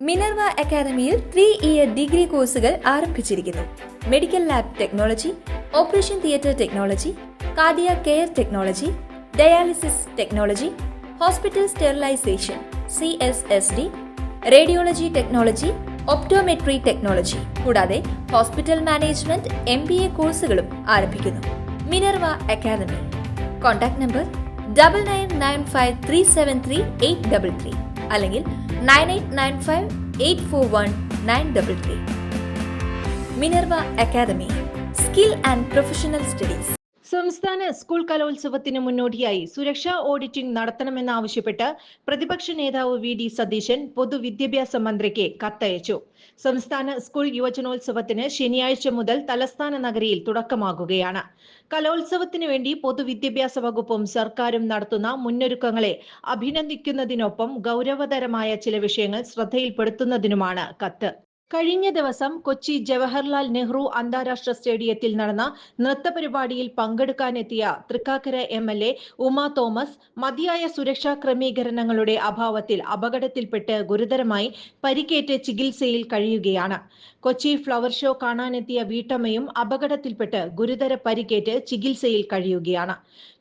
Minerva അക്കാദമിയിൽ 3-ഇയർ degree കോഴ്സുകൾ ആരംഭിച്ചിരിക്കുന്നു. Medical lab technology, operation theatre technology, cardiac care technology, dialysis technology, hospital sterilisation (CSSD), radiology technology, optometry technology കൂടാതെ hospital management MBA കോഴ്സുകളും ആരംഭിക്കുന്നു. Minerva academy. Contact number 9995373833 അല്ലെങ്കിൽ 9895841933. Minerva academy, skill and professional studies. സംസ്ഥാന school കലോത്സവത്തിന് മുന്നോടിയായി സുരക്ഷാ auditing നടത്തണമെന്നാവശ്യപ്പെട്ട് പ്രതിപക്ഷ നേതാവ് VD സതീശൻ പൊതുവിദ്യാഭ്യാസ മന്ത്രിക്ക് കത്തയച്ചു. സംസ്ഥാന സ്കൂൾ യുവജനോത്സവത്തിന് ശനിയാഴ്ച മുതൽ തലസ്ഥാന നഗരിയിൽ തുടക്കമാകുകയാണ്. കലോത്സവത്തിന് വേണ്ടി പൊതുവിദ്യാഭ്യാസ വകുപ്പും സർക്കാരും നടത്തുന്ന മുന്നൊരുക്കങ്ങളെ അഭിനന്ദിക്കുന്നതിനൊപ്പം ഗൗരവതരമായ ചില വിഷയങ്ങൾ ശ്രദ്ധയിൽപ്പെടുത്തുന്നതിനുമാണ് കത്ത്. കഴിഞ്ഞ ദിവസം കൊച്ചി ജവഹർലാൽ നെഹ്റു അന്താരാഷ്ട്ര സ്റ്റേഡിയത്തിൽ നടന്ന നൃത്തപരിപാടിയിൽ പങ്കെടുക്കാനെത്തിയ തൃക്കാക്കര MLA ഉമ തോമസ് മതിയായ സുരക്ഷാ ക്രമീകരണങ്ങളുടെ അഭാവത്തിൽ അപകടത്തിൽപ്പെട്ട് ഗുരുതരമായി പരിക്കേറ്റ് ചികിത്സയിൽ കഴിയുകയാണ്. കൊച്ചി ഫ്ലവർ ഷോ കാണാനെത്തിയ വീട്ടമ്മയും അപകടത്തിൽപ്പെട്ട് ഗുരുതര പരിക്കേറ്റ് ചികിത്സയിൽ കഴിയുകയാണ്.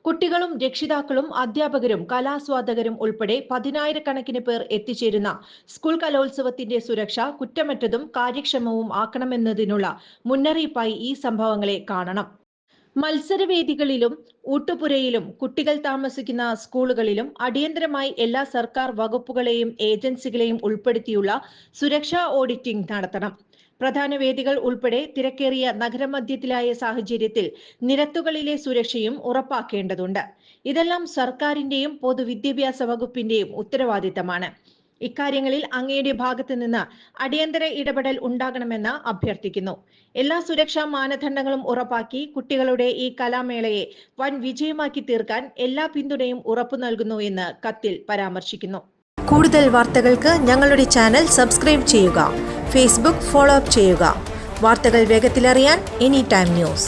കുട്ടികളും രക്ഷിതാക്കളും അധ്യാപകരും കലാസ്വാദകരും ഉൾപ്പെടെ 10,000-കണക്കിന് പേർ എത്തിച്ചേരുന്ന സ്കൂൾ കലോത്സവത്തിന്റെ സുരക്ഷ കുറ്റമറ്റതും കാര്യക്ഷമവും ആക്കണമെന്നതിനുള്ള മുന്നറിയിപ്പായി ഈ സംഭവങ്ങളെ കാണണം. മത്സരവേദികളിലും ഊട്ടുപുരയിലും കുട്ടികൾ താമസിക്കുന്ന സ്കൂളുകളിലും അടിയന്തരമായി എല്ലാ സർക്കാർ വകുപ്പുകളെയും ഏജൻസികളെയും ഉൾപ്പെടുത്തിയുള്ള സുരക്ഷാ ഓഡിറ്റിംഗ് നടത്തണം. പ്രധാന വേദികൾ ഉൾപ്പെടെ തിരക്കേറിയ നഗരമധ്യത്തിലായ സാഹചര്യത്തിൽ നിരത്തുകളിലെ സുരക്ഷയും ഉറപ്പാക്കേണ്ടതുണ്ട്. ഇതെല്ലാം സർക്കാരിന്റെയും പൊതുവിദ്യാഭ്യാസ വകുപ്പിന്റെയും ഉത്തരവാദിത്തമാണ്. ഇക്കാര്യങ്ങളിൽ അങ്ങയുടെ ഭാഗത്ത് നിന്ന് അടിയന്തര ഇടപെടൽ ഉണ്ടാകണമെന്ന് അഭ്യർത്ഥിക്കുന്നു. എല്ലാ സുരക്ഷാ മാനദണ്ഡങ്ങളും ഉറപ്പാക്കി കുട്ടികളുടെ ഈ കലാമേളയെ വൻ വിജയമാക്കി തീർക്കാൻ എല്ലാ പിന്തുണയും ഉറപ്പു നൽകുന്നു എന്ന് കത്തിൽ പരാമർശിക്കുന്നു. കൂടുതൽ വാർത്തകൾക്ക് ഞങ്ങളുടെ ചാനൽ സബ്സ്ക്രൈബ് ചെയ്യുക. ഫേസ്ബുക്ക് ഫോളോ അപ്പ് ചെയ്യുക. വാർത്തകൾ വേഗത്തിലറിയാൻ Anytime News.